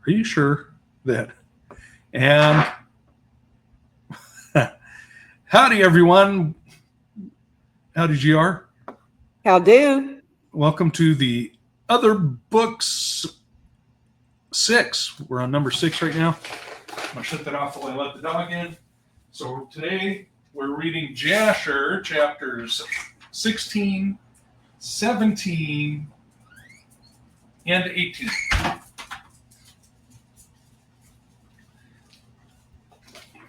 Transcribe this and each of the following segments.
Are you sure that? And howdy, everyone. Howdy, GR. How do? Welcome to the Other Books 6. We're on number 6 right now. I'm going to shut that off while I let the dog in. So today we're reading Jasher chapters 16, 17, and 18.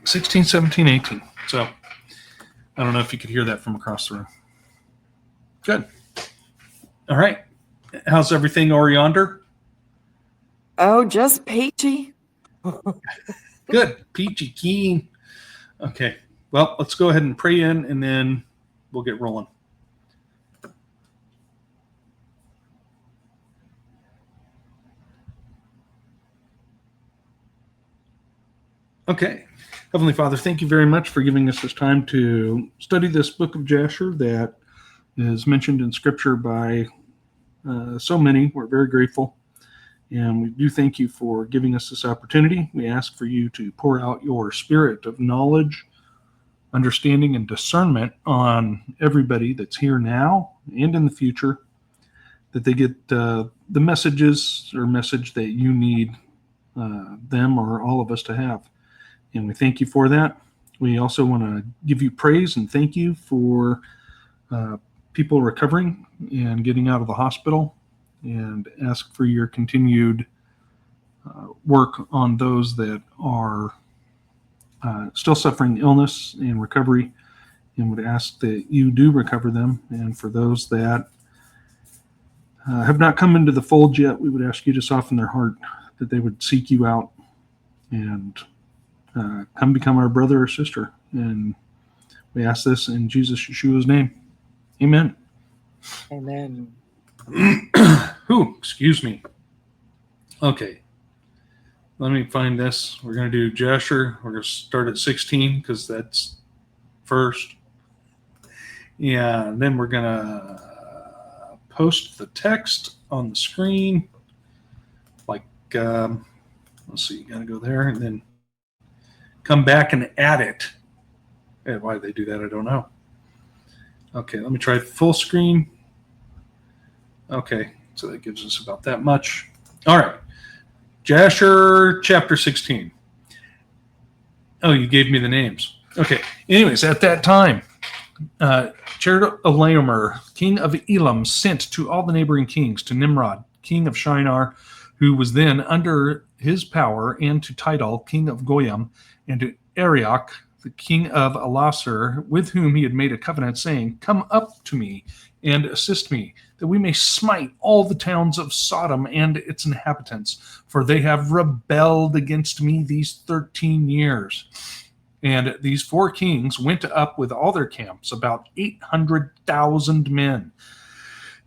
16, 17, 18. So I don't know if you could hear that from across the room. Good. All right. How's everything over yonder? Oh, just peachy. Good. Peachy keen. Okay. Well, let's go ahead and pray in, and then we'll get rolling. Okay. Heavenly Father, thank you very much for giving us this time to study this book of Jasher that is mentioned in Scripture by so many. We're very grateful. And we do thank you for giving us this opportunity. We ask for you to pour out your spirit of knowledge, understanding, and discernment on everybody that's here now and in the future, that they get the message that you need them or all of us to have. And we thank you for that. We also want to give you praise and thank you for people recovering and getting out of the hospital, and ask for your continued work on those that are still suffering illness and recovery, and would ask that you do recover them. And for those that have not come into the fold yet, we would ask you to soften their heart, that they would seek you out and come become our brother or sister. And we ask this in Jesus Yeshua's name. Amen. Amen. Ooh, excuse me. Okay. Let me find this. We're going to do Jasher. We're going to start at 16 because that's first. Yeah, and then we're going to post the text on the screen. Like, let's see, you got to go there and then come back and add it. And why they do that, I don't know. Okay, let me try full screen. Okay, so that gives us about that much. All right. Jasher chapter 16. Oh, you gave me the names. Okay. Anyways, at that time, Chedorlaomer, king of Elam, sent to all the neighboring kings, to Nimrod, king of Shinar, who was then under his power, and to Tidal, king of Goyim, and to Arioch, the king of Elasar, with whom he had made a covenant, saying, "Come up to me and assist me, that we may smite all the towns of Sodom and its inhabitants, for they have rebelled against me these 13 years. And these 4 kings went up with all their camps, about 800,000 men.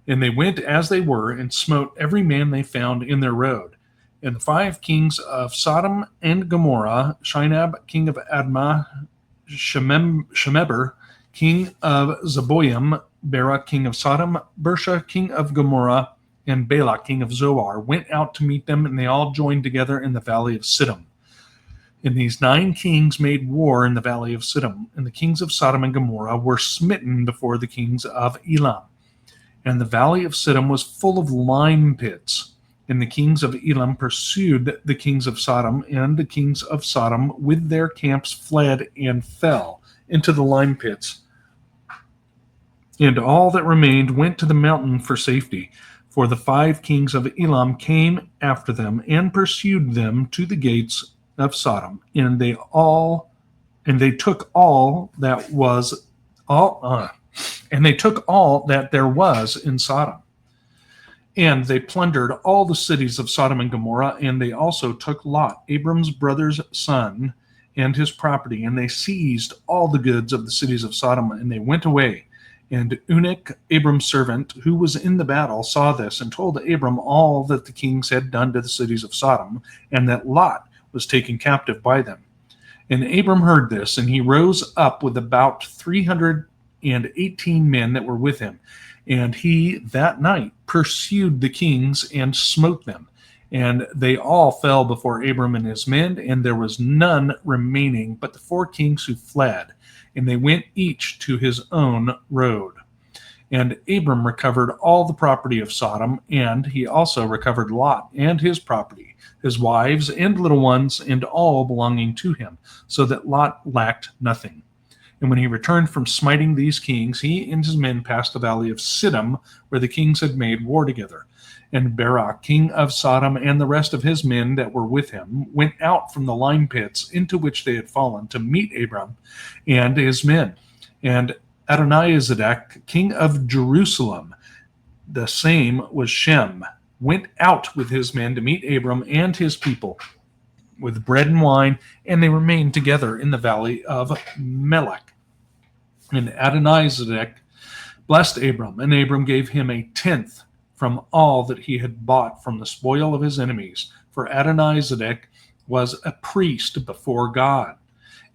And they went as they were, and smote every man they found in their road. And the 5 kings of Sodom and Gomorrah, Shinab, king of Admah, Shemeber, king of Zeboim, Bera, king of Sodom, Bersha, king of Gomorrah, and Bela, king of Zoar, went out to meet them, and they all joined together in the valley of Siddim. And these 9 kings made war in the valley of Siddim, and the kings of Sodom and Gomorrah were smitten before the kings of Elam. And the valley of Siddim was full of lime pits. And the kings of Elam pursued the kings of Sodom, and the kings of Sodom with their camps fled and fell into the lime pits. And all that remained went to the mountain for safety. For the 5 kings of Elam came after them and pursued them to the gates of Sodom, and they took all that there was in Sodom. And they plundered all the cities of Sodom and Gomorrah, and they also took Lot, Abram's brother's son, and his property, and they seized all the goods of the cities of Sodom, and they went away. And Unnik, Abram's servant, who was in the battle, saw this, and told Abram all that the kings had done to the cities of Sodom, and that Lot was taken captive by them. And Abram heard this, and he rose up with about 318 men that were with him. And he that night pursued the kings and smote them. And they all fell before Abram and his men, and there was none remaining but the 4 kings who fled, and they went each to his own road. And Abram recovered all the property of Sodom, and he also recovered Lot and his property, his wives and little ones, and all belonging to him, so that Lot lacked nothing. And when he returned from smiting these kings, he and his men passed the valley of Siddim, where the kings had made war together. And Barak, king of Sodom, and the rest of his men that were with him, went out from the lime pits into which they had fallen to meet Abram and his men. And Adonizedek, king of Jerusalem, the same was Shem, went out with his men to meet Abram and his people with bread and wine, and they remained together in the valley of Melech. And Adonizedek blessed Abram, and Abram gave him a tenth from all that he had bought from the spoil of his enemies, for Adonizedek was a priest before God.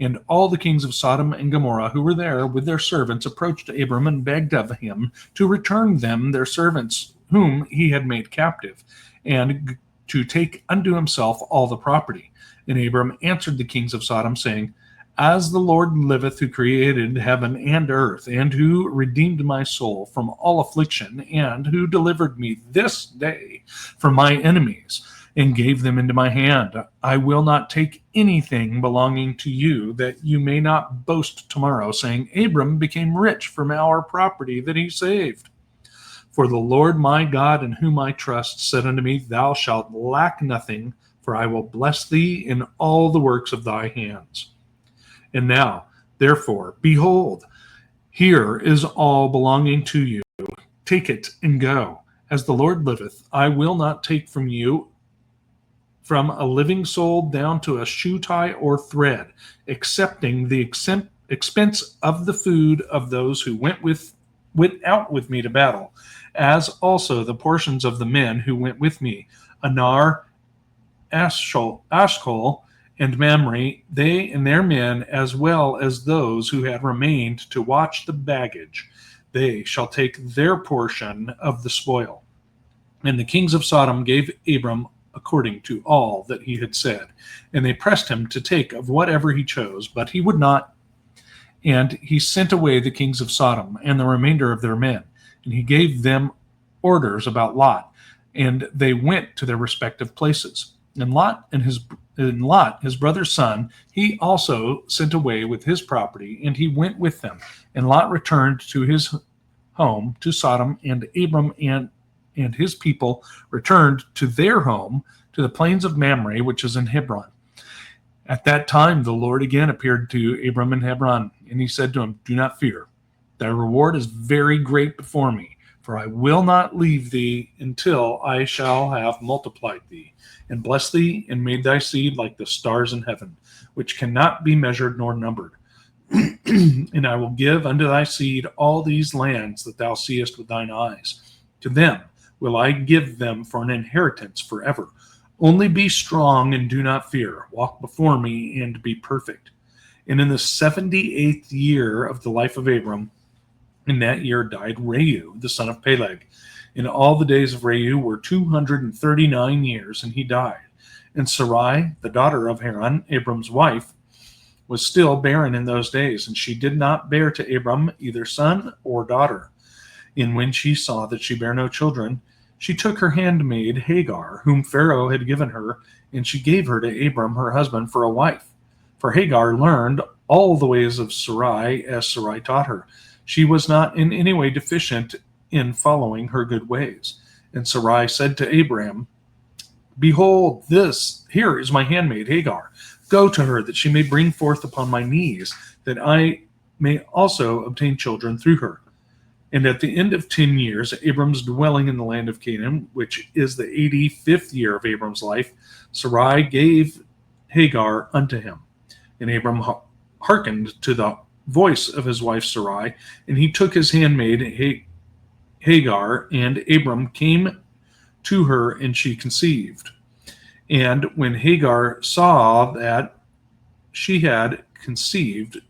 And all the kings of Sodom and Gomorrah who were there with their servants approached Abram and begged of him to return them their servants whom he had made captive, and to take unto himself all the property. And Abram answered the kings of Sodom, saying, As the Lord liveth, who created heaven and earth, and who redeemed my soul from all affliction, and who delivered me this day from my enemies, and gave them into my hand, I will not take anything belonging to you, that you may not boast tomorrow, saying, Abram became rich from our property that he saved. For the Lord my God, in whom I trust, said unto me, Thou shalt lack nothing, for I will bless thee in all the works of thy hands. And now, therefore, behold, here is all belonging to you. Take it and go. As the Lord liveth, I will not take from you from a living soul down to a shoe tie or thread, excepting the expense of the food of those who went out with me to battle, as also the portions of the men who went with me, Anar, Ashkol, and Mamre, they and their men, as well as those who had remained to watch the baggage. They shall take their portion of the spoil. And the kings of Sodom gave Abram according to all that he had said. And they pressed him to take of whatever he chose, but he would not. And he sent away the kings of Sodom and the remainder of their men. And he gave them orders about Lot, and they went to their respective places. And Lot, his brother's son, he also sent away with his property, and he went with them. And Lot returned to his home to Sodom, and Abram and his people returned to their home to the plains of Mamre, which is in Hebron. At that time the Lord again appeared to Abram in Hebron, and he said to him, Do not fear. Thy reward is very great before me, for I will not leave thee until I shall have multiplied thee, and blessed thee, and made thy seed like the stars in heaven, which cannot be measured nor numbered. And I will give unto thy seed all these lands that thou seest with thine eyes. To them will I give them for an inheritance forever. Only be strong and do not fear. Walk before me and be perfect. And in the 78th year of the life of Abram, in that year died Reu, the son of Peleg. And all the days of Reu were 239 years, and he died. And Sarai, the daughter of Haran, Abram's wife, was still barren in those days, and she did not bear to Abram either son or daughter. And when she saw that she bare no children, she took her handmaid Hagar, whom Pharaoh had given her, and she gave her to Abram her husband for a wife. For Hagar learned all the ways of Sarai as Sarai taught her. She was not in any way deficient in following her good ways. And Sarai said to Abram, Behold, here is my handmaid Hagar. Go to her, that she may bring forth upon my knees, that I may also obtain children through her. And at the end of 10 years, Abram's dwelling in the land of Canaan, which is the 85th year of Abram's life, Sarai gave Hagar unto him. And Abram hearkened to the voice of his wife Sarai, and he took his handmaid Hagar, and Abram came to her, and she conceived. And when Hagar saw that she had conceived,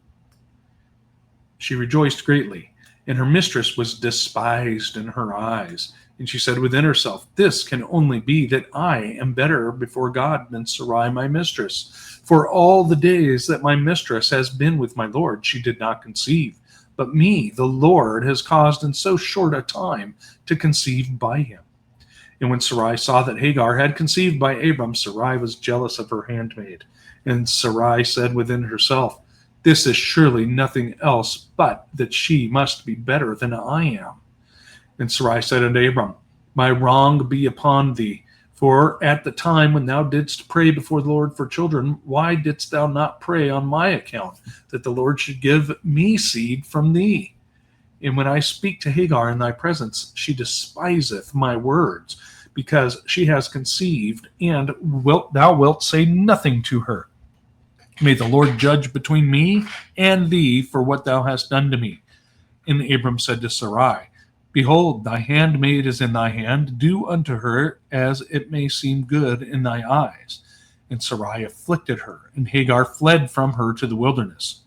she rejoiced greatly, and her mistress was despised in her eyes. And she said within herself, "This can only be that I am better before God than Sarai my mistress. For all the days that my mistress has been with my Lord, she did not conceive. But me, the Lord, has caused in so short a time to conceive by him." And when Sarai saw that Hagar had conceived by Abram, Sarai was jealous of her handmaid. And Sarai said within herself, "This is surely nothing else but that she must be better than I am." And Sarai said unto Abram, "My wrong be upon thee. For at the time when thou didst pray before the Lord for children, why didst thou not pray on my account, that the Lord should give me seed from thee? And when I speak to Hagar in thy presence, she despiseth my words, because she has conceived, and thou wilt say nothing to her. May the Lord judge between me and thee for what thou hast done to me." And Abram said to Sarai, "Behold, thy handmaid is in thy hand. Do unto her as it may seem good in thy eyes." And Sarai afflicted her, and Hagar fled from her to the wilderness.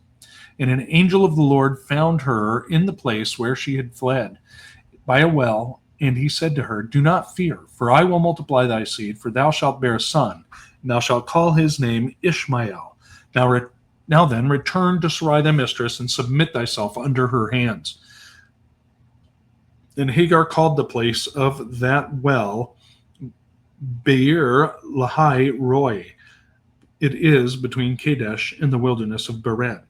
And an angel of the Lord found her in the place where she had fled, by a well, and he said to her, "Do not fear, for I will multiply thy seed, for thou shalt bear a son, and thou shalt call his name Ishmael. Now then, return to Sarai thy mistress, and submit thyself under her hands." And Hagar called the place of that well Beer Lahai Roy. It is between Kadesh and the wilderness of Beren.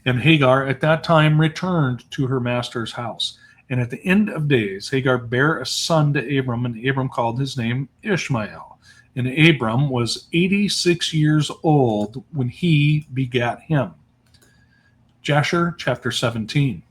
And Hagar at that time returned to her master's house. And at the end of days, Hagar bare a son to Abram, and Abram called his name Ishmael. And Abram was 86 years old when he begat him. Jasher chapter 17.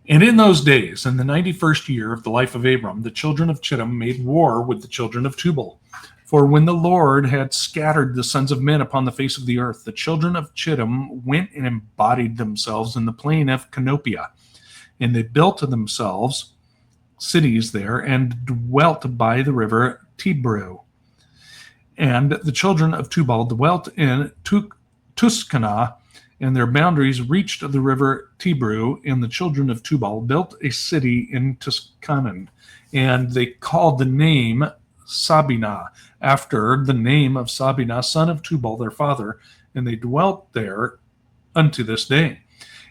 And in those days, in the 91st year of the life of Abram, the children of Chittim made war with the children of Tubal. For when the Lord had scattered the sons of men upon the face of the earth, the children of Chittim went and embodied themselves in the plain of Canopia. And they built to themselves cities there, and dwelt by the river Tibru. And the children of Tubal dwelt in Tuscanah, and their boundaries reached the river Tibru, and the children of Tubal built a city in Tuscanan, and they called the name Sabinah, after the name of Sabinah, son of Tubal, their father, and they dwelt there unto this day.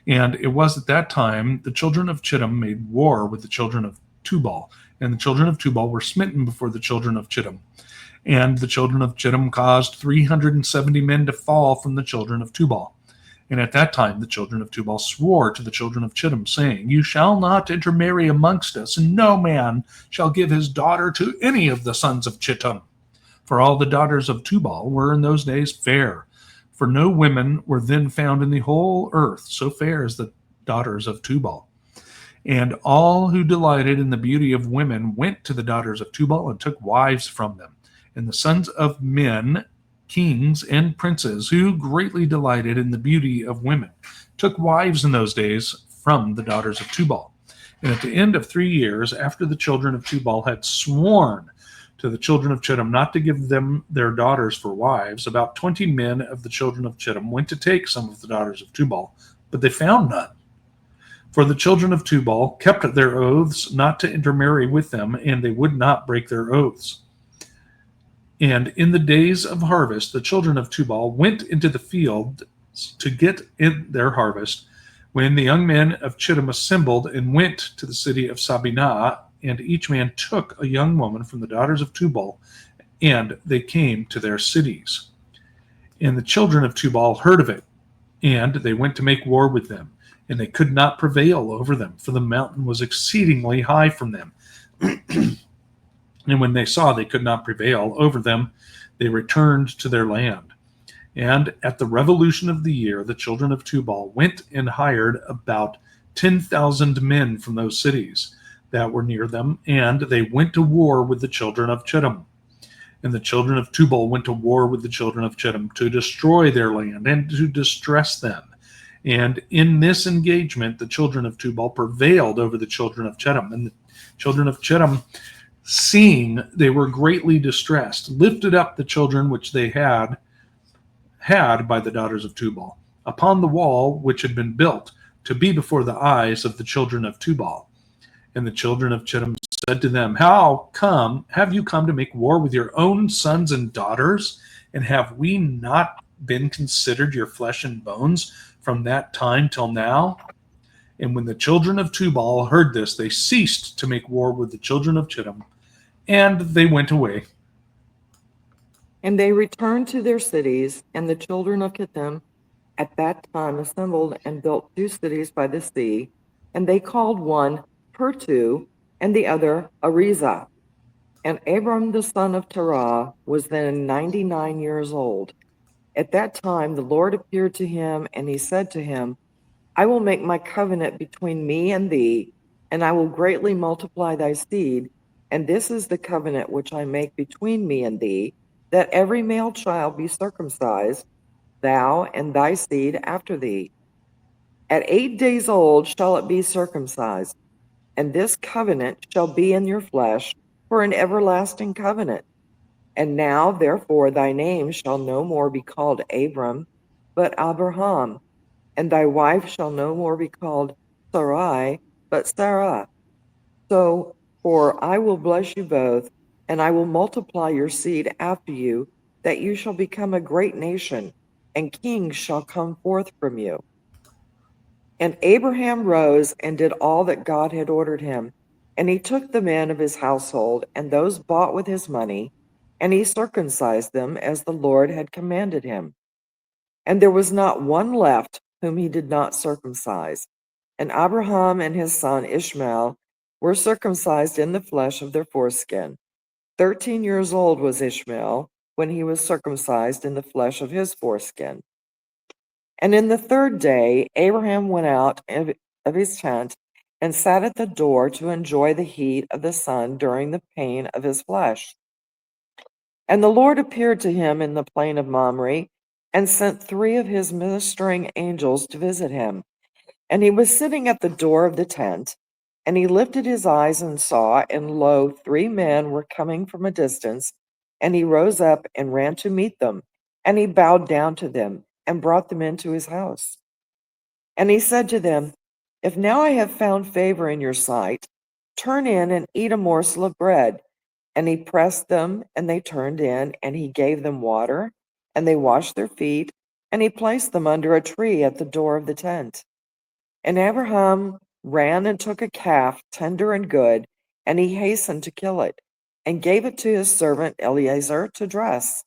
And it was at that time the children of Chittim made war with the children of Tubal, and the children of Tubal were smitten before the children of Chittim. And the children of Chittim caused 370 men to fall from the children of Tubal. And at that time the children of Tubal swore to the children of Chittim, saying, "You shall not intermarry amongst us, and no man shall give his daughter to any of the sons of Chittim." For all the daughters of Tubal were in those days fair, for no women were then found in the whole earth so fair as the daughters of Tubal. And all who delighted in the beauty of women went to the daughters of Tubal and took wives from them. And the sons of men, kings and princes, who greatly delighted in the beauty of women, took wives in those days from the daughters of Tubal. And at the end of 3 years, after the children of Tubal had sworn to the children of Chittim not to give them their daughters for wives, about 20 men of the children of Chittim went to take some of the daughters of Tubal, but they found none. For the children of Tubal kept their oaths not to intermarry with them, and they would not break their oaths. And in the days of harvest, the children of Tubal went into the field to get in their harvest, when the young men of Chittim assembled and went to the city of Sabinah, and each man took a young woman from the daughters of Tubal, and they came to their cities. And the children of Tubal heard of it, and they went to make war with them, and they could not prevail over them, for the mountain was exceedingly high from them. And when they saw they could not prevail over them, they returned to their land. And at the revolution of the year, the children of Tubal went and hired about 10,000 men from those cities that were near them, and they went to war with the children of Chittim. And the children of Tubal went to war with the children of Chittim to destroy their land and to distress them. And in this engagement, the children of Tubal prevailed over the children of Chittim. And the children of Chittim, seeing they were greatly distressed, lifted up the children which they had by the daughters of Tubal upon the wall which had been built to be before the eyes of the children of Tubal. And the children of Chittim said to them, "How come have you come to make war with your own sons and daughters? And have we not been considered your flesh and bones from that time till now?" And when the children of Tubal heard this, they ceased to make war with the children of Chittim, and they went away. And they returned to their cities, and the children of Kittim at that time assembled and built 2 cities by the sea, and they called one Purtu and the other Ariza. And Abram the son of Terah was then 99 years old. At that time the Lord appeared to him, and he said to him, I will make my covenant between me and thee, and I will greatly multiply thy seed. And this is the covenant which I make between me and thee, that every male child be circumcised, thou and thy seed after thee. At 8 days old shall it be circumcised, and this covenant shall be in your flesh for an everlasting covenant. And now, therefore, thy name shall no more be called Abram, but Abraham, and thy wife shall no more be called Sarai, but Sarah. So, for I will bless you both, and I will multiply your seed after you, that you shall become a great nation, and kings shall come forth from you. And Abraham rose and did all that God had ordered him. And he took the men of his household and those bought with his money, and he circumcised them as the Lord had commanded him. And there was not one left whom he did not circumcise. And Abraham and his son Ishmael were circumcised in the flesh of their foreskin. 13 years old was Ishmael when he was circumcised in the flesh of his foreskin. And in the 3rd day, Abraham went out of his tent and sat at the door to enjoy the heat of the sun during the pain of his flesh. And the Lord appeared to him in the plain of Mamre and sent 3 of his ministering angels to visit him. And he was sitting at the door of the tent, and he lifted his eyes and saw, and lo, 3 men were coming from a distance. And he rose up and ran to meet them, and he bowed down to them and brought them into his house. And he said to them, If now I have found favor in your sight, turn in and eat a morsel of bread. And he pressed them, and they turned in, and he gave them water, and they washed their feet, and he placed them under a tree at the door of the tent. And Abraham ran and took a calf, tender and good, and he hastened to kill it, and gave it to his servant Eliezer to dress.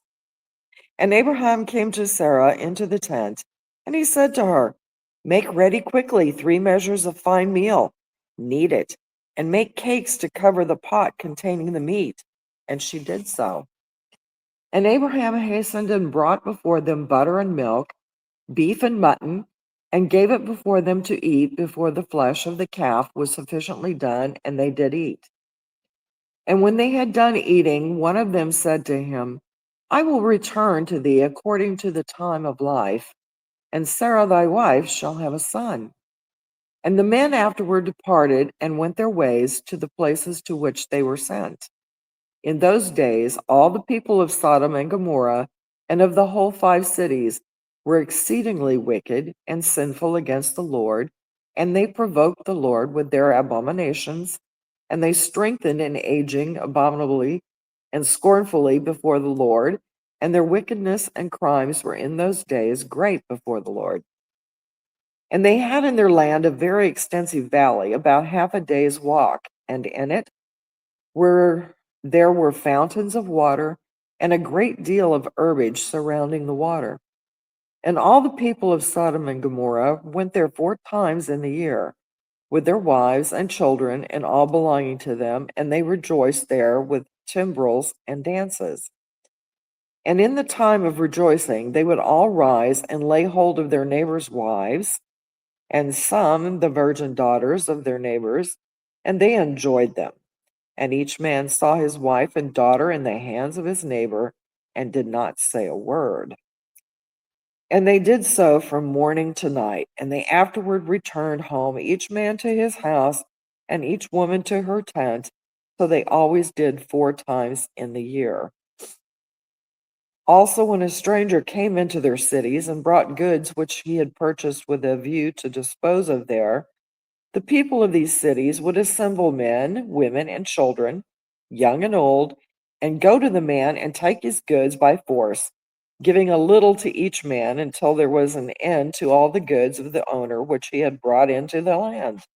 And Abraham came to Sarah into the tent, and he said to her, Make ready quickly 3 measures of fine meal, knead it, and make cakes to cover the pot containing the meat. And she did so. And Abraham hastened and brought before them butter and milk, beef and mutton, and gave it before them to eat before the flesh of the calf was sufficiently done, and they did eat. And when they had done eating, one of them said to him, I will return to thee according to the time of life, and Sarah thy wife shall have a son. And the men afterward departed and went their ways to the places to which they were sent. In those days, all the people of Sodom and Gomorrah and of the whole 5 cities were exceedingly wicked and sinful against the Lord, and they provoked the Lord with their abominations, and they strengthened in aging abominably and scornfully before the Lord, and their wickedness and crimes were in those days great before the Lord. And they had in their land a very extensive valley, about half a day's walk, and in it there were fountains of water and a great deal of herbage surrounding the water. And all the people of Sodom and Gomorrah went there 4 times in the year, with their wives and children and all belonging to them, and they rejoiced there with timbrels and dances. And in the time of rejoicing, they would all rise and lay hold of their neighbors' wives, and some the virgin daughters of their neighbors, and they enjoyed them. And each man saw his wife and daughter in the hands of his neighbor, and did not say a word. And they did so from morning to night. And they afterward returned home, each man to his house, and each woman to her tent. So they always did 4 times in the year. Also, when a stranger came into their cities and brought goods which he had purchased with a view to dispose of there, The people of these cities would assemble men, women, and children, young and old, and go to the man and take his goods by force, giving a little to each man until there was an end to all the goods of the owner which he had brought into the land.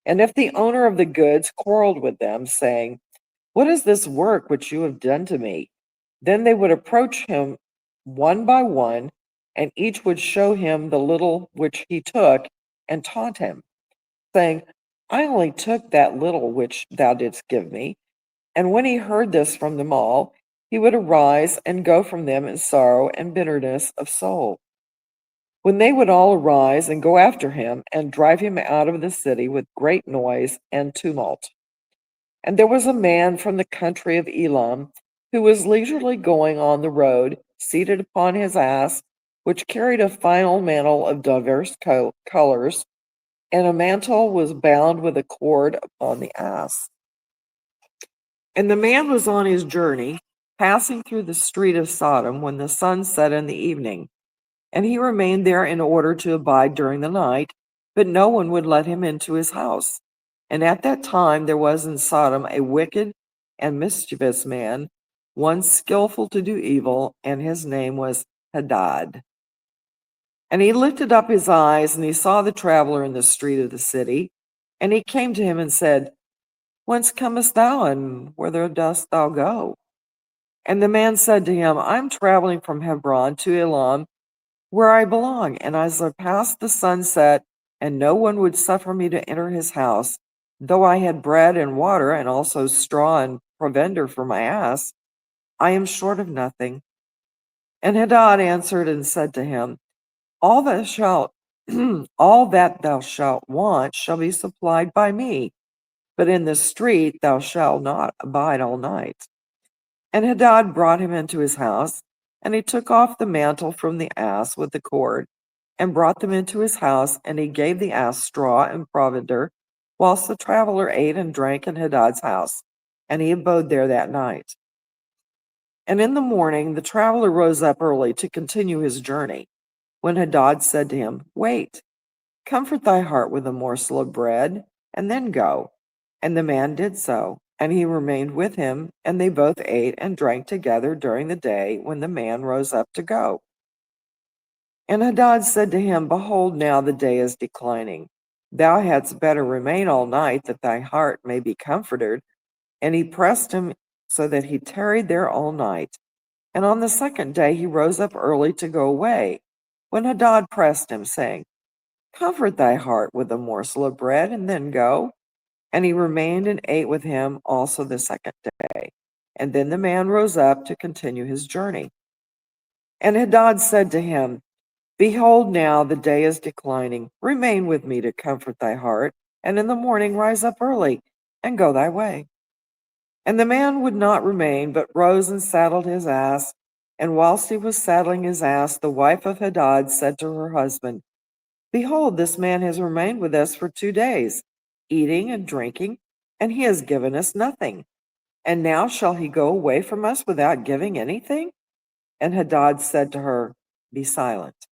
And if the owner of the goods quarreled with them, saying, "What is this work which you have done to me?" then they would approach him one by one, and each would show him the little which he took, and taunt him, saying, "I only took that little which thou didst give me." And when he heard this from them all, he would arise and go from them in sorrow and bitterness of soul. When they would all arise and go after him and drive him out of the city with great noise and tumult. And there was a man from the country of Elam who was leisurely going on the road, seated upon his ass, which carried a fine mantle of diverse colors, and a mantle was bound with a cord upon the ass. And the man was on his journey, passing through the street of Sodom when the sun set in the evening. And he remained there in order to abide during the night, but no one would let him into his house. And at that time there was in Sodom a wicked and mischievous man, one skillful to do evil, and his name was Hadad. And he lifted up his eyes, and he saw the traveler in the street of the city. And he came to him and said, "Whence comest thou, and whither dost thou go?" And the man said to him, "I'm traveling from Hebron to Elam, where I belong. And as I passed the sunset, and no one would suffer me to enter his house, though I had bread and water, and also straw and provender for my ass, I am short of nothing." And Hadad answered and said to him, "All that shalt all that thou shalt want shall be supplied by me, but in the street thou shalt not abide all night." And Hadad brought him into his house, and he took off the mantle from the ass with the cord, and brought them into his house, and he gave the ass straw and provender, whilst the traveler ate and drank in Hadad's house, and he abode there that night. And in the morning the traveler rose up early to continue his journey, when Hadad said to him, "Wait, comfort thy heart with a morsel of bread, and then go." And the man did so, and he remained with him, and they both ate and drank together during the day when the man rose up to go. And Hadad said to him, "Behold, now the day is declining. Thou hadst better remain all night, that thy heart may be comforted." And he pressed him so that he tarried there all night. And on the second day he rose up early to go away, when Hadad pressed him, saying, "Comfort thy heart with a morsel of bread, and then go." And he remained and ate with him also the second day. And then the man rose up to continue his journey. And Hadad said to him, "Behold, now the day is declining. Remain with me to comfort thy heart, and in the morning rise up early, and go thy way." And the man would not remain, but rose and saddled his ass. And whilst he was saddling his ass, the wife of Hadad said to her husband, "Behold, this man has remained with us for 2 days, eating and drinking, and he has given us nothing. And now shall he go away from us without giving anything?" And Hadad said to her, "Be silent."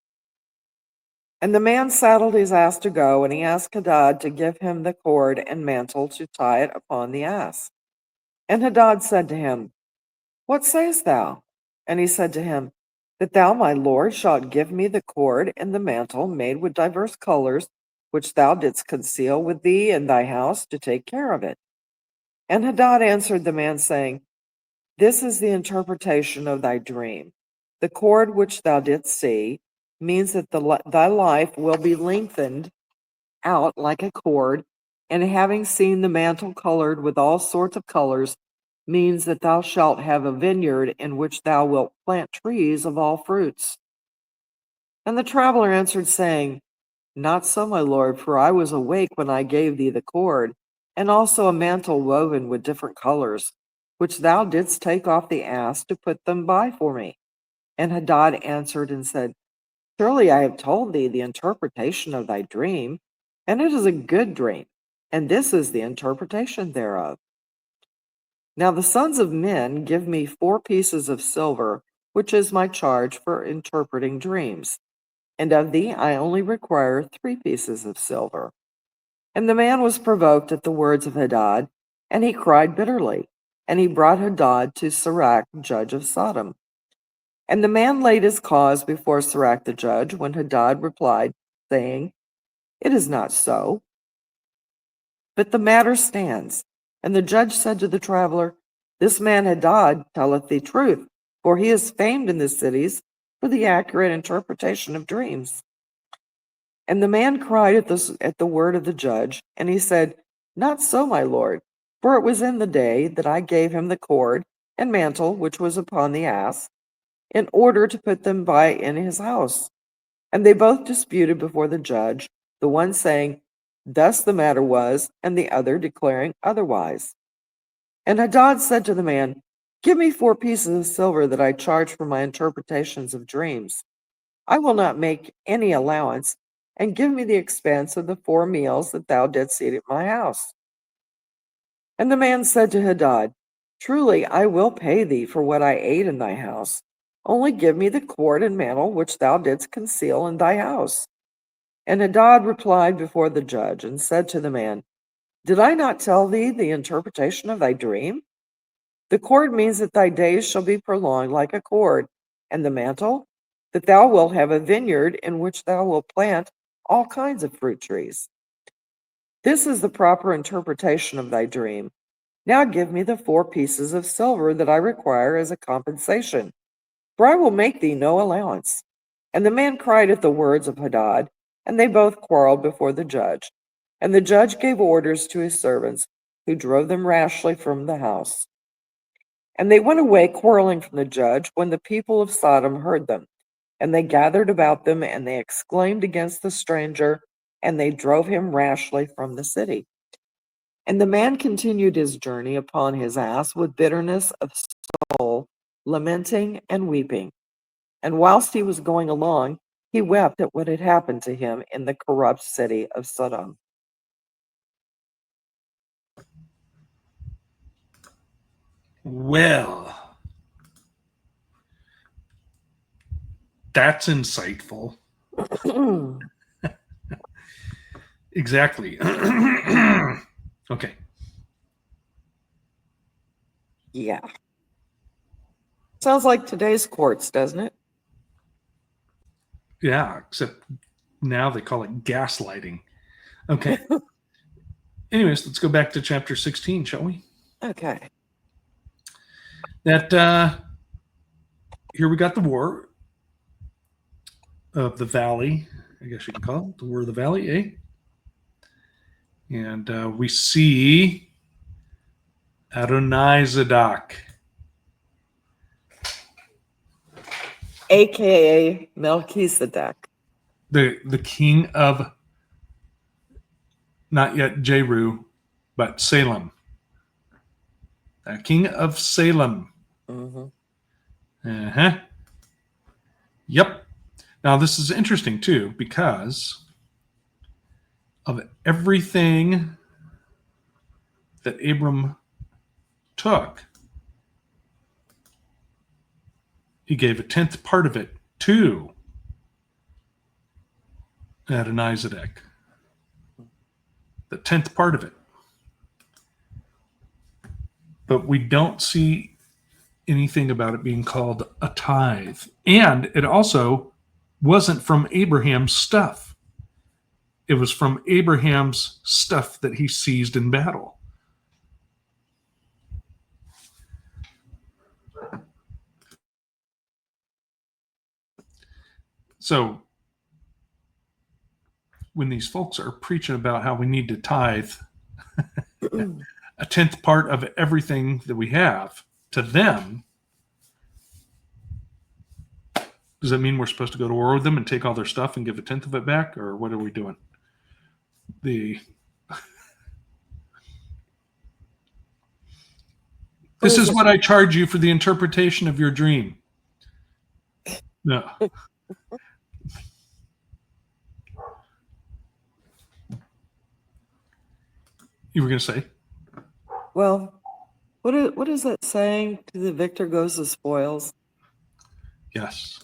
And the man saddled his ass to go, and he asked Hadad to give him the cord and mantle to tie it upon the ass. And Hadad said to him, "What sayest thou?" And he said to him, "That thou, my lord, shalt give me the cord and the mantle made with diverse colors, which thou didst conceal with thee in thy house to take care of it." And Hadad answered the man, saying, "This is the interpretation of thy dream. The cord which thou didst see means that thy life will be lengthened out like a cord, and having seen the mantle colored with all sorts of colors means that thou shalt have a vineyard in which thou wilt plant trees of all fruits." And the traveler answered, saying, "Not so, my lord, for I was awake when I gave thee the cord, and also a mantle woven with different colors, which thou didst take off the ass to put them by for me." And Hadad answered and said, "Surely I have told thee the interpretation of thy dream, and it is a good dream, and this is the interpretation thereof. Now the sons of men give me 4 pieces of silver, which is my charge for interpreting dreams, and of thee I only require 3 pieces of silver." And the man was provoked at the words of Hadad, and he cried bitterly. And he brought Hadad to Sirach, judge of Sodom. And the man laid his cause before Sirach the judge, when Hadad replied, saying, It is not so, but the matter stands. And the judge said to the traveler, This man Hadad telleth thee truth, for he is famed in the cities for the accurate interpretation of dreams. And the man cried at the word of the judge, and he said, Not so, my lord, for it was in the day that I gave him the cord and mantle which was upon the ass, in order to put them by in his house. And they both disputed before the judge, the one saying, Thus the matter was, and the other declaring otherwise. And Hadad said to the man, Give me 4 pieces of silver that I charge for my interpretations of dreams. I will not make any allowance, and give me the expense of the 4 meals that thou didst eat at my house. And the man said to Hadad, Truly I will pay thee for what I ate in thy house. Only give me the cord and mantle which thou didst conceal in thy house. And Hadad replied before the judge, and said to the man, Did I not tell thee the interpretation of thy dream? The cord means that thy days shall be prolonged like a cord, and the mantle, that thou wilt have a vineyard in which thou wilt plant all kinds of fruit trees. This is the proper interpretation of thy dream. Now give me the 4 pieces of silver that I require as a compensation, for I will make thee no allowance. And the man cried at the words of Hadad, and they both quarreled before the judge. And the judge gave orders to his servants, who drove them rashly from the house. And they went away quarreling from the judge when the people of Sodom heard them. And they gathered about them, and they exclaimed against the stranger, and they drove him rashly from the city. And the man continued his journey upon his ass with bitterness of soul, lamenting and weeping. And whilst he was going along, he wept at what had happened to him in the corrupt city of Sodom. Well, that's insightful. Exactly. Okay. Yeah. Sounds like today's courts, doesn't it? Yeah, except now they call it gaslighting. Okay. Anyways, let's go back to chapter 16, shall we? Okay. That here we got the war of the valley, I guess you can call it the war of the valley, eh? And we see Adonizadok. AKA Melchizedek. The king of not yet Jeru, but Salem. King of Salem. Mm-hmm. Uh-huh. Yep. Now this is interesting too, because of everything that Abram took, he gave a 10th part of it to Adonizedek. The 10th part of it. But we don't see anything about it being called a tithe. And it also wasn't from Abraham's stuff. It was from Abraham's stuff that he seized in battle. So when these folks are preaching about how we need to tithe a 10th part of everything that we have to them, does that mean we're supposed to go to war with them and take all their stuff and give a 10th of it back? Or what are we doing? This is what I charge you for the interpretation of your dream. No. You were going to say? Well, what is that saying? To the victor goes the spoils. Yes.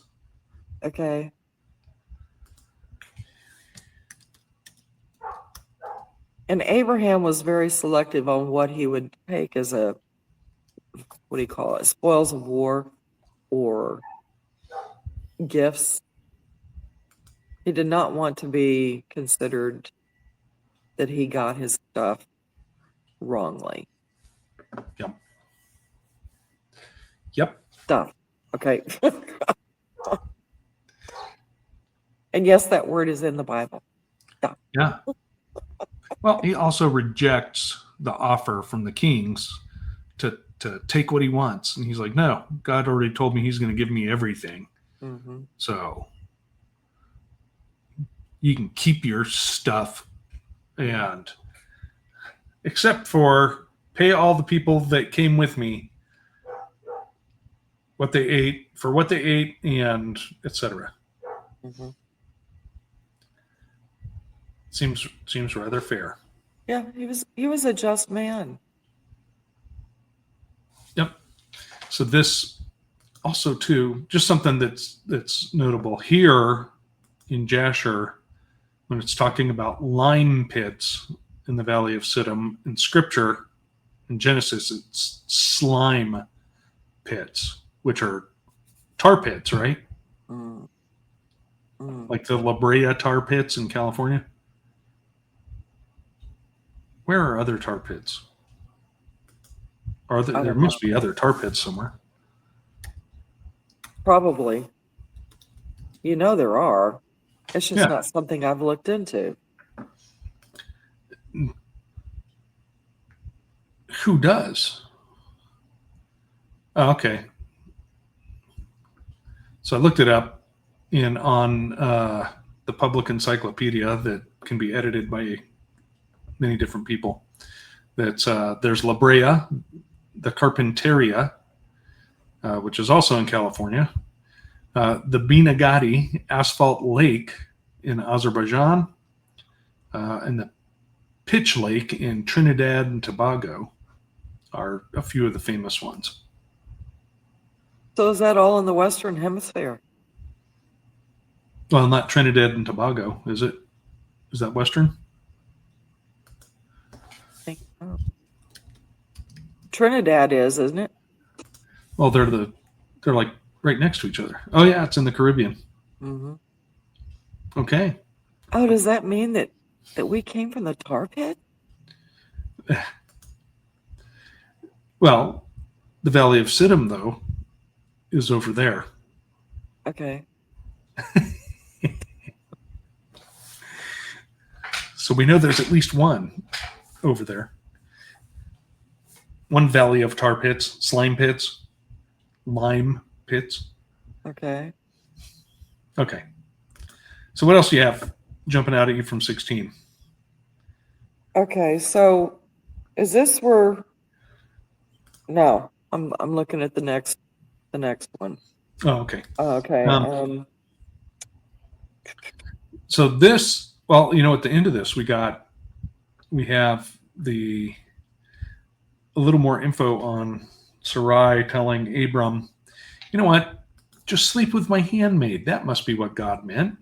Okay. And Abraham was very selective on what he would take as a, what do you call it, spoils of war or gifts. He did not want to be considered that he got his stuff wrongly. Yep. Yep. Stuff. Okay. And yes, that word is in the Bible. Stuff. Yeah. Well, he also rejects the offer from the kings to take what he wants. And he's like, no, God already told me he's going to give me everything. Mm-hmm. So you can keep your stuff, and except for pay all the people that came with me what they ate for what they ate, and etc. Mm-hmm. Seems rather fair. Yeah, he was a just man. Yep. So this also too, just something that's notable here in Jasher, when it's talking about lime pits in the Valley of Siddim in Scripture, in Genesis, it's slime pits, which are tar pits, right? Mm. Mm. Like the La Brea tar pits in California. Where are other tar pits? I There don't know. must be other tar pits somewhere. Probably. You know there are. It's just Yeah. not something I've looked into. Who does? Oh, okay. So I looked it up on the public encyclopedia that can be edited by many different people. That's there's La Brea, the Carpinteria, which is also in California, the Binagadi Asphalt Lake in Azerbaijan, and the Pitch Lake in Trinidad and Tobago are a few of the famous ones. So is that all in the Western Hemisphere? Well, not Trinidad and Tobago, is it? Is that Western? Oh. Trinidad is, isn't it? Well, they're like right next to each other. Oh yeah, it's in the Caribbean. Mm-hmm. Okay. Oh, does that mean that we came from the tar pit? Well, the Valley of Siddim, though, is over there. Okay. So we know there's at least one over there. One valley of tar pits, slime pits, lime pits. Okay. Okay. So what else do you have jumping out at you from 16? Okay, so is this where? No, I'm looking at the next one. Oh, okay. Okay. So this, well, at the end of this, we have a little more info on Sarai telling Abram, you know what? Just sleep with my handmaid. That must be what God meant.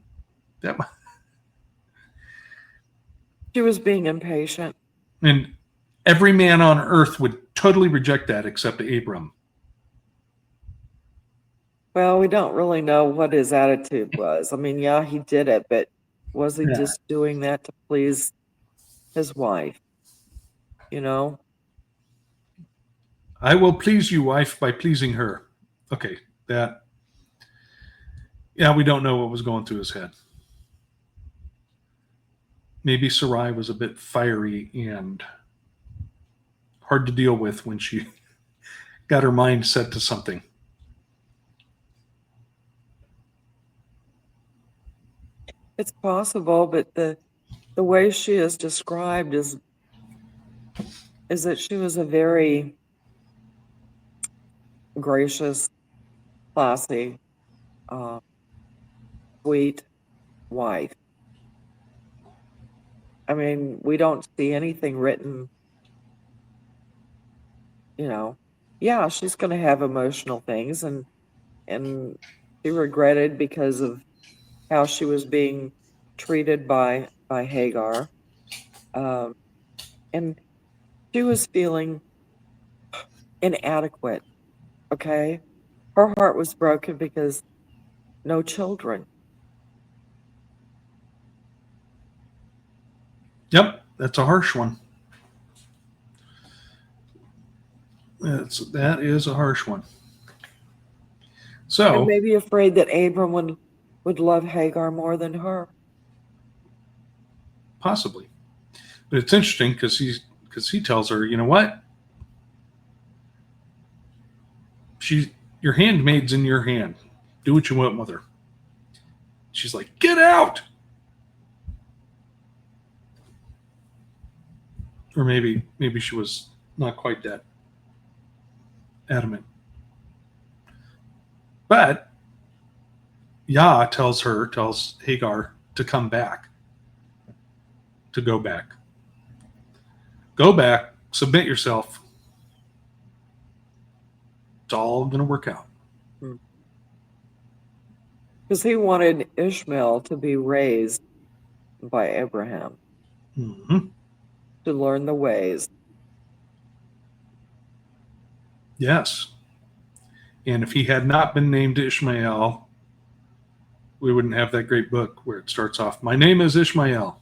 She was being impatient. And every man on earth would totally reject that except Abram. Well, we don't really know what his attitude was. I mean, yeah, he did it, but was he just doing that to please his wife? I will please you, wife, by pleasing her. Okay, we don't know what was going through his head. Maybe Sarai was a bit fiery and hard to deal with when she got her mind set to something. It's possible, but the way she is described is that she was a very gracious, classy, sweet wife. I mean, we don't see anything written, yeah, she's going to have emotional things, and she regretted because of how she was being treated by Hagar. and she was feeling inadequate. Okay, her heart was broken because no children. Yep, that's a harsh one. That is a harsh one. And So maybe afraid that Abram would love Hagar more than her. possibly, but it's interesting because he tells her, you know what, your handmaid's in your hand. Do what you want with her. She's like, get out. Or maybe she was not quite that adamant. But Yah tells Hagar to come back, to go back. Go back, submit yourself. It's all going to work out. Because he wanted Ishmael to be raised by Abraham, Mm-hmm. to learn the ways. Yes. And if he had not been named Ishmael, we wouldn't have that great book where it starts off, my name is Ishmael.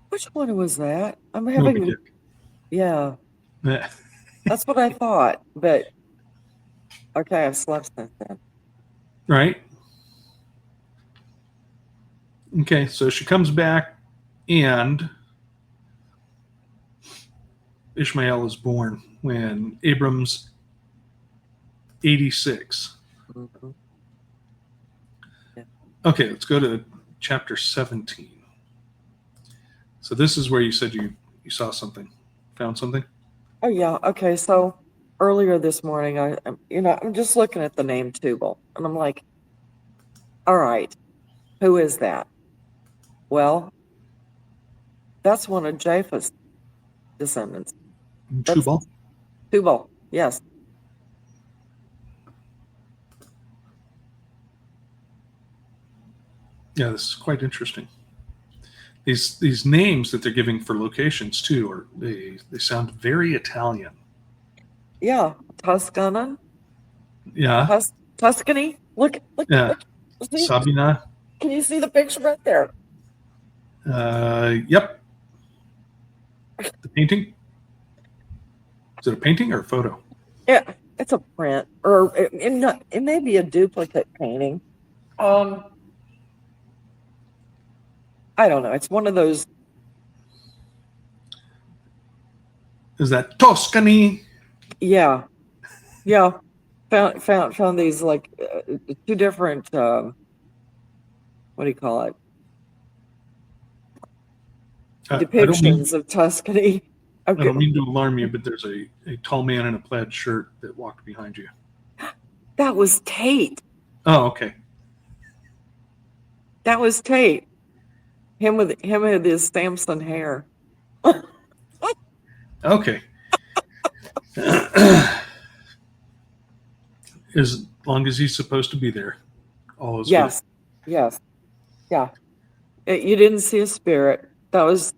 Which one was that? I'm Moby having, Dick. yeah, that's what I thought. But okay, I've slept since then. Right? Okay, so she comes back and Ishmael is born when Abram's 86. Mhm. Yeah. Okay, let's go to chapter 17. So this is where you said you saw something, found something. Oh yeah. Okay. So earlier this morning, I'm just looking at the name Tubal, and I'm like, all right, who is that? Well, that's one of Japheth's descendants. That's Tubal. Tubal. Yes. Yeah, this is quite interesting. These names that they're giving for locations too are they sound very Italian. Yeah. Tuscanan. Yeah, Tuscany. Look. yeah. See, Sabina. can you see the picture right there? Yep. The painting. Is it a painting or a photo? Yeah, it's a print, or it may be a duplicate painting. I don't know. It's one of those. Is that Tuscany? Yeah, yeah. Found these like two different. What do you call it? I don't mean Depictions of Tuscany. I Okay, don't mean to alarm you, but there's a tall man in a plaid shirt that walked behind you. that was Tate. Oh, okay. That was Tate. Him with his Samson hair. Okay. As long as he's supposed to be there, all is Yes, yes, yeah. You didn't see a spirit. That was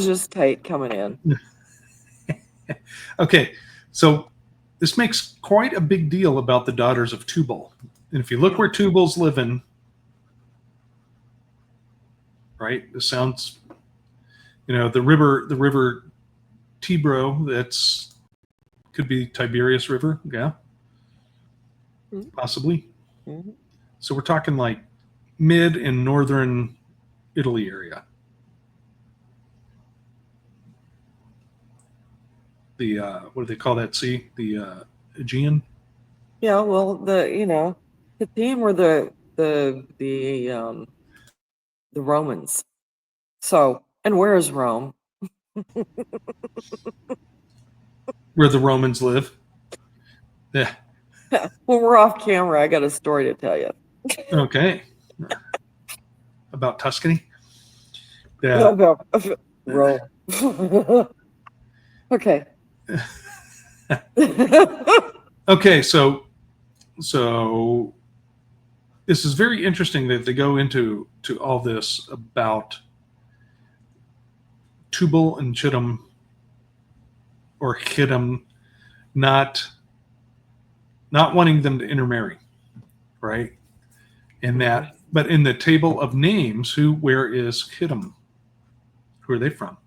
just Tate coming in. good. Okay, so this makes quite a big deal about the daughters of Tubal. And if you look where Tubal's living, right, this sounds, the river Tibro, that's could be Tiberias River, yeah, possibly. Mm-hmm. So we're talking like mid and northern Italy area. The what do they call that sea? The Aegean. Yeah, well, the theme were the Romans. So, and where is Rome? Where the Romans live. Yeah. When we're off camera, I got a story to tell you. Okay. About Tuscany. Yeah. No, Rome. Okay. Okay. So this is very interesting that they go into all this about Tubal and Chittim or Hittim not wanting them to intermarry, right? And that, but in the table of names, where is Hittim? Who are they from?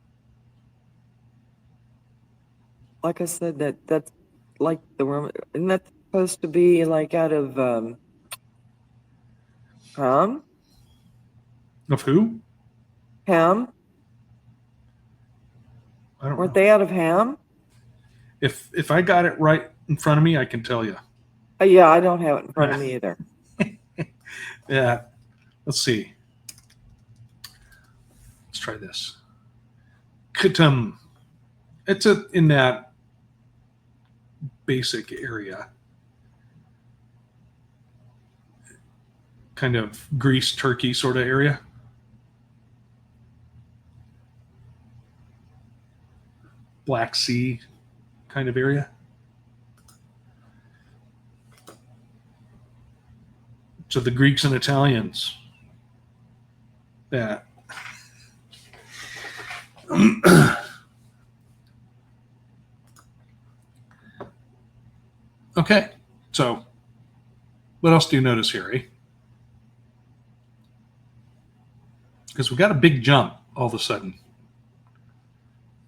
Like I said, that's like the Roman. Isn't that supposed to be like out of Ham? Of who? Ham? I don't Weren't know. they out of Ham? If I got it right in front of me, I can tell you. Yeah, I don't have it in front of me either. Yeah. Let's see. Let's try this. Kittim. It's in that basic area. Kind of Greece, Turkey sort of area. Black Sea kind of area. So the Greeks and Italians. That. Okay. So what else do you notice here, eh? Because we got a big jump all of a sudden.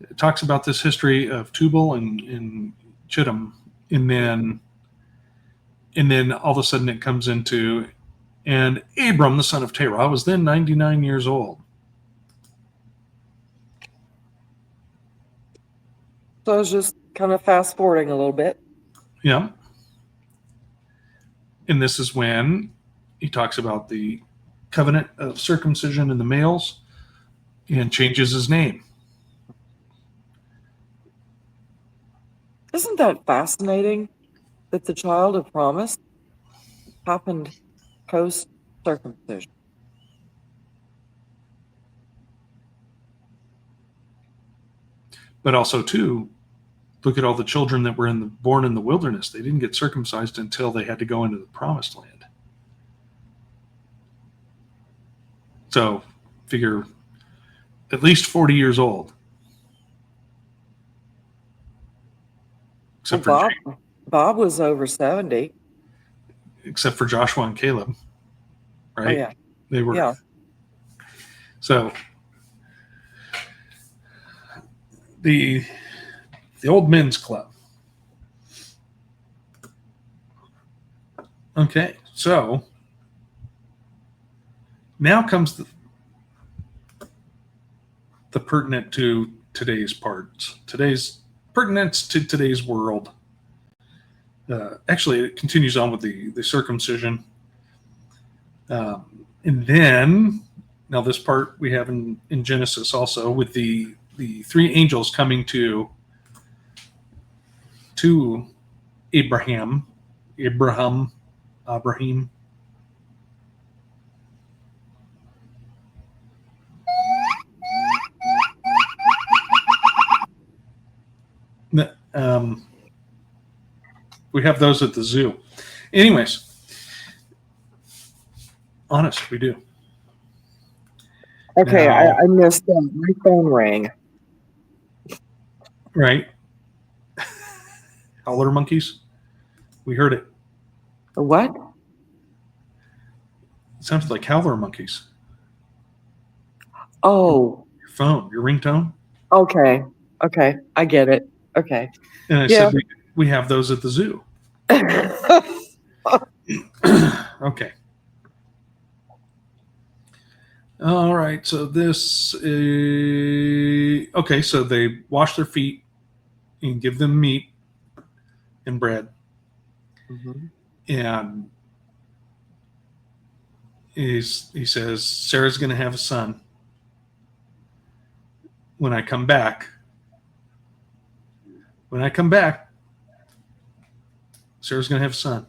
It talks about this history of Tubal and Chittim, and then all of a sudden it comes into, and Abram, the son of Terah, was then 99 years old. So I was just kind of fast forwarding a little bit. Yeah. And this is when he talks about the covenant of circumcision in the males and changes his name. Isn't that fascinating that the child of promise happened post circumcision? But also, too, look at all the children that were born in the wilderness. They didn't get circumcised until they had to go into the promised land. So figure at least 40 years old. Except Well, for Bob was over 70. except for Joshua and Caleb, right? Oh, yeah. They were. Yeah. So the old men's club. Okay, so now comes the pertinent to today's parts. Today's pertinence to today's world. Actually, it continues on with the circumcision. And then, now this part we have in Genesis also with the three angels coming to Abraham. We have those at the zoo. Anyways, honest, we do. Okay, Now, I missed that. My phone rang. right? Howler monkeys. We heard it. What? It sounded like howler monkeys. Oh, Your phone, your ringtone. okay. Okay, I get it. Okay. And I said we have those at the zoo. Okay. All right. So this is okay. So they wash their feet and give them meat and bread, and he says Sarah's going to have a son when I come back. When I come back, Sarah's going to have a son.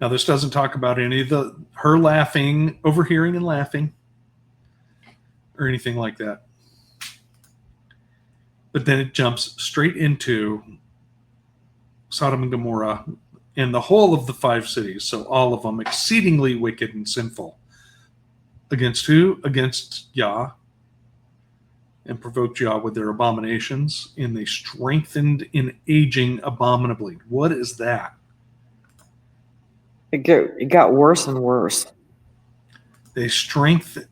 Now, this doesn't talk about any of her laughing, overhearing and laughing, or anything like that. But then it jumps straight into Sodom and Gomorrah and the whole of the 5 cities, so all of them, exceedingly wicked and sinful. Against who? Against Yah, and provoked Yah with their abominations, and they strengthened in aging abominably. What is that? It got worse and worse. They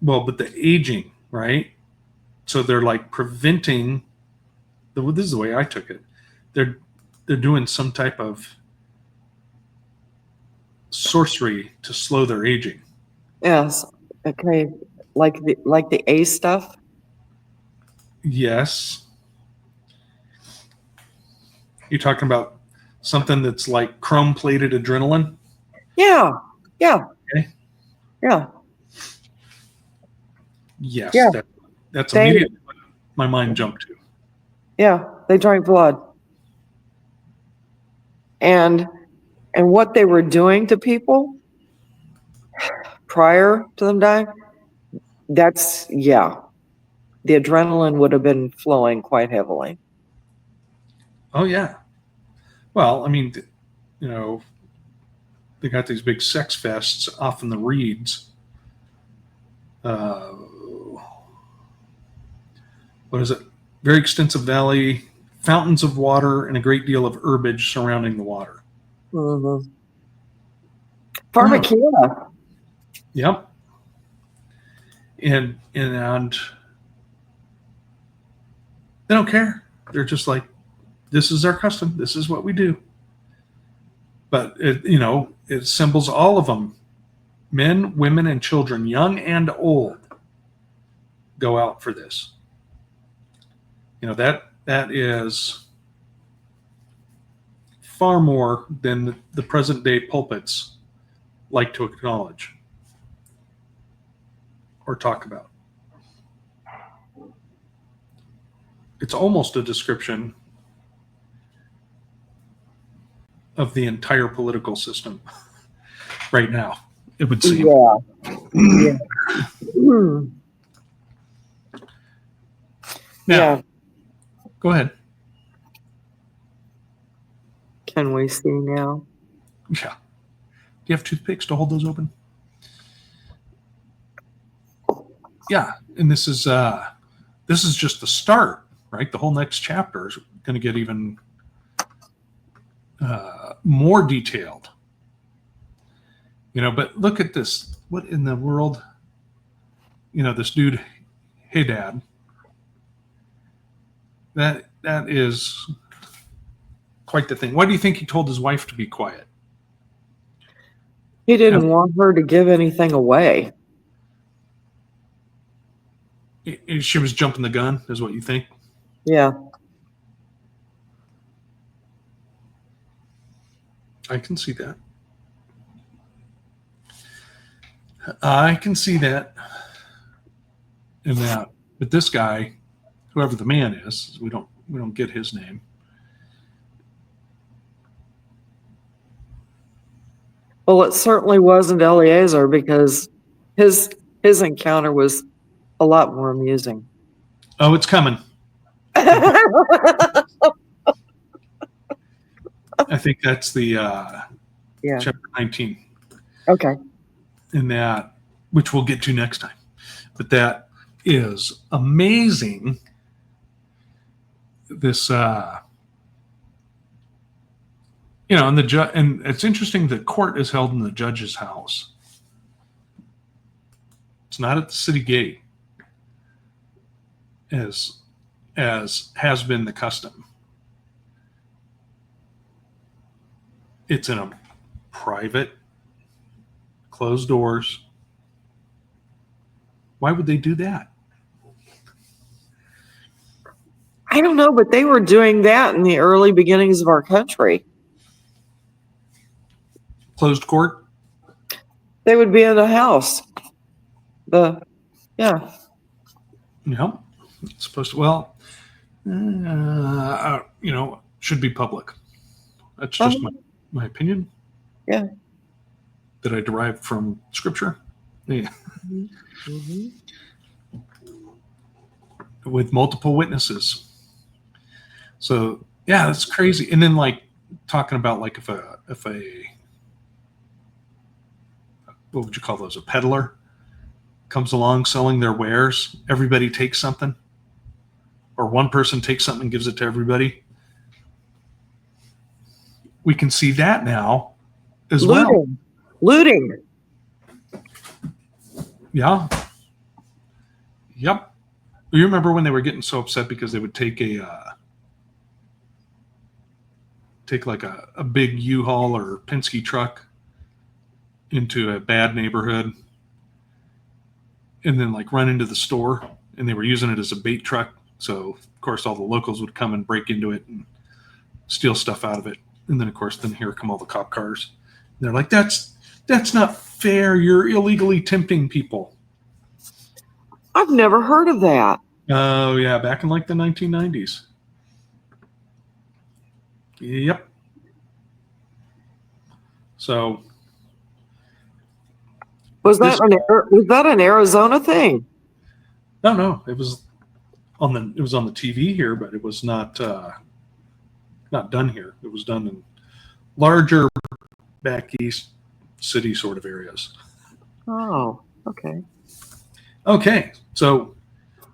but the aging, right? So they're like preventing. This is the way I took it. They're doing some type of sorcery to slow their aging. Yes. Okay. Like the A stuff. Yes. You're talking about something that's like chrome-plated adrenaline? Yeah. Yeah. Okay. Yeah. Yes. Yeah. That's They immediately what my mind jumped to. yeah, they drank blood. And what they were doing to people prior to them dying, that's yeah. The adrenaline would have been flowing quite heavily. Oh, yeah. Well, I mean, you know, they got these big sex fests off in the reeds. What is it? Very extensive valley, fountains of water, and a great deal of herbage surrounding the water. Mm-hmm. Pharmacia. Yep. And they don't care. They're just like, this is our custom. This is what we do. But it assembles all of them, men, women, and children, young and old, go out for this. That is far more than the present day pulpits like to acknowledge or talk about. It's almost a description of the entire political system right now, it would seem. Yeah. Hmm. Now, Yeah. go ahead. Can we see now? Yeah. Do you have toothpicks to hold those open? Yeah. And this is just the start, right? The whole next chapter is going to get even more detailed. But look at this. What in the world? This dude, Hadad. That is quite the thing. Why do you think he told his wife to be quiet? He didn't want her to give anything away. She was jumping the gun, is what you think? Yeah. I can see that. I can see that. And that. But this guy, whoever the man is, we don't get his name. Well, it certainly wasn't Eleazar because his encounter was a lot more amusing. Oh, it's coming. I think that's the chapter 19. Okay. In that, which we'll get to next time. But that is amazing. This, and and it's interesting that court is held in the judge's house. It's not at the city gate, as has been the custom. It's in a private, closed doors. Why would they do that? I don't know, but they were doing that in the early beginnings of our country. Closed court? They would be in a house. Yeah. It's supposed to, should be public. That's just my opinion. Yeah. That I derived from scripture. Yeah. Mm-hmm. With multiple witnesses. So, yeah, that's crazy. And then, talking about like if a what would you call those? A peddler comes along selling their wares, everybody takes something, or one person takes something and gives it to everybody. We can see that now as well. Looting. Yeah. Yep. You remember when they were getting so upset because they would take like a big U-Haul or Penske truck into a bad neighborhood and then like run into the store, and they were using it as a bait truck. So of course all the locals would come and break into it and steal stuff out of it. And then of course then here come all the cop cars. And they're like, that's not fair. You're illegally tempting people. I've never heard of that. Oh yeah, back in like the 1990s. Yep. So Was that an Arizona thing? no, it was on the TV here, but it was not done here. It was done in larger back east city sort of areas. Oh, okay. Okay, so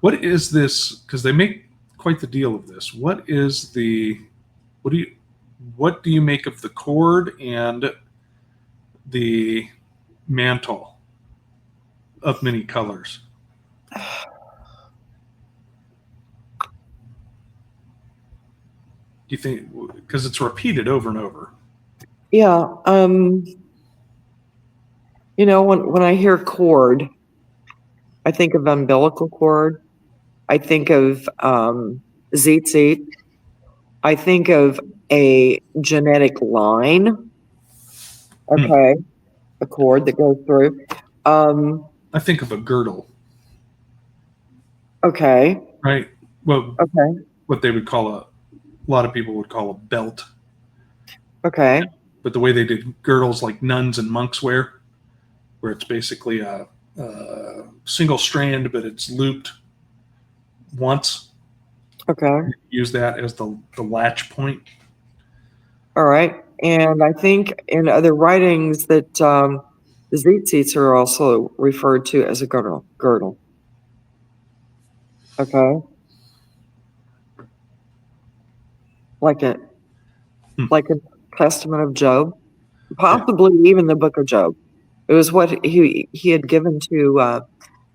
what is this? Because they make quite the deal of this. What do you make of the cord and the mantle of many colors? Do you think, because it's repeated over and over? Yeah. When I hear cord, I think of umbilical cord. I think of tzitzit. I think of a genetic line. Okay. A cord that goes through. I think of a girdle. Okay. Right. Well, okay. What they would call a lot of people would call a belt. Okay. But the way they did girdles like nuns and monks wear, where it's basically a single strand, but it's looped once. Okay. Use that as the latch point. All right. And I think in other writings that the tzitzits are also referred to as a girdle. Okay. Like a Testament of Job, possibly even the Book of Job. It was what he had given to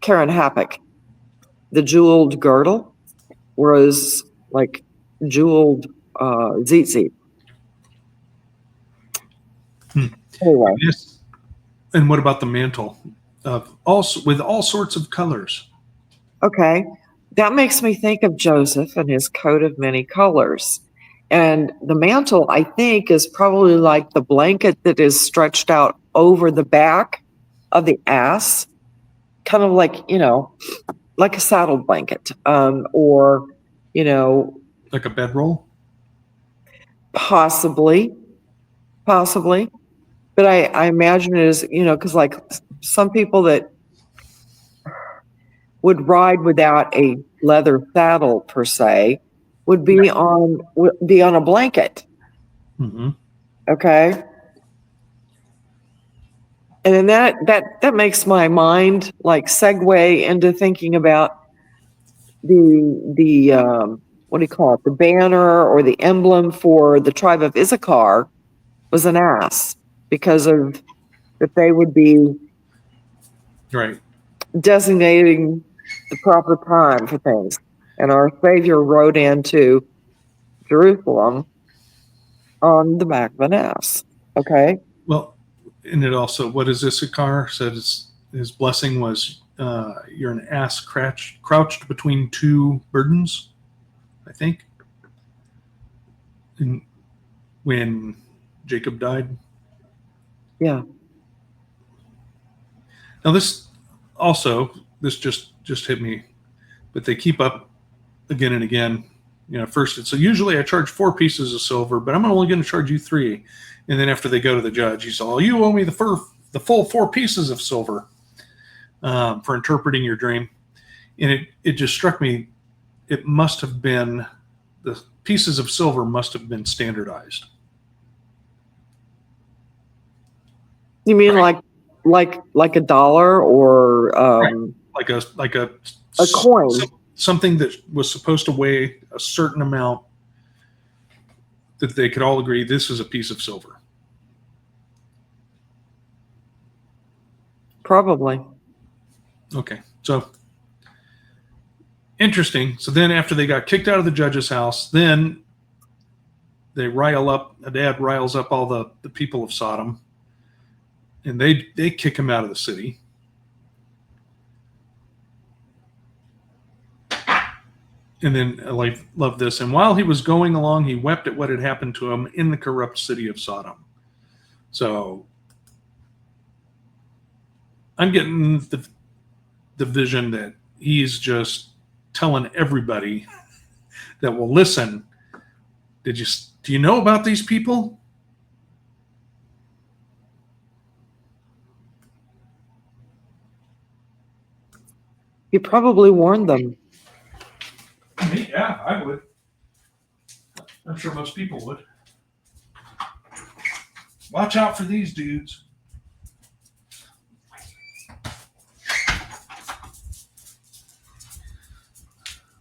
Karen Happuch. The jeweled girdle was like jeweled tzitzit. Anyway. Yes. And what about the mantle? With all sorts of colors. Okay. That makes me think of Joseph and his coat of many colors. And the mantle, I think, is probably like the blanket that is stretched out over the back of the ass, kind of like, like a saddle blanket, or, like a bedroll? Possibly. But I imagine it is, because like some people that would ride without a leather saddle per se would be on a blanket. Mm-hmm. Okay. And then that makes my mind like segue into thinking about the what do you call it? The banner or the emblem for the tribe of Issachar was an ass, because of that they would be right designating the proper time for things. And our Savior rode into Jerusalem on the back of an ass. Okay. Well, and it also, what is Issachar said? His blessing was, you're an ass crouched between two burdens, I think. And when Jacob died. Yeah. Now this just hit me, but they keep up again and again. First it's, so usually I charge 4 pieces of silver, but I'm only going to charge you 3. And then after they go to the judge, he says, "Oh, you owe me the full 4 pieces of silver for interpreting your dream." And it just struck me, it must have been, the pieces of silver must have been standardized. You mean Right. like a dollar or like a a coin? something that was supposed to weigh a certain amount that they could all agree this is a piece of silver. Probably. Okay, so interesting. So then after they got kicked out of the judge's house, then they rile up, a dad riles up all the people of Sodom, and they kick him out of the city. And then I love this. And while he was going along, he wept at what had happened to him in the corrupt city of Sodom. So I'm getting the vision that he's just telling everybody that will listen. Do you know about these people? He probably warned them. Yeah, I would. I'm sure most people would. Watch out for these dudes.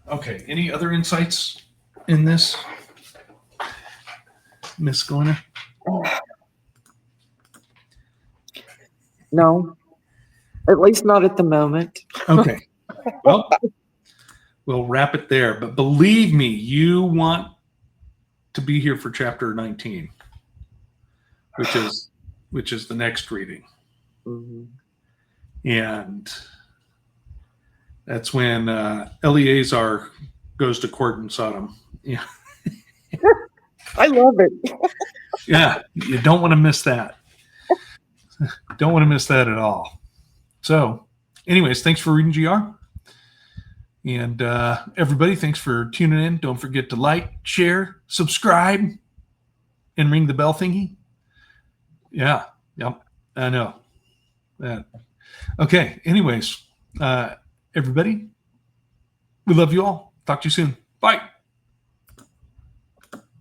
Okay, any other insights in this, Miss Glenna? No, at least not at the moment. Okay. Well, we'll wrap it there. But believe me, you want to be here for chapter 19, which is the next reading. Mm-hmm. And that's when Eleazar goes to court in Sodom. Yeah. I love it. Yeah, you don't want to miss that. Don't want to miss that at all. So, anyways, thanks for reading, GR. And everybody, thanks for tuning in. Don't forget to like, share, subscribe, and ring the bell thingy. Yeah, yep, I know that. Okay, anyways, everybody, we love you all. Talk to you soon. Bye.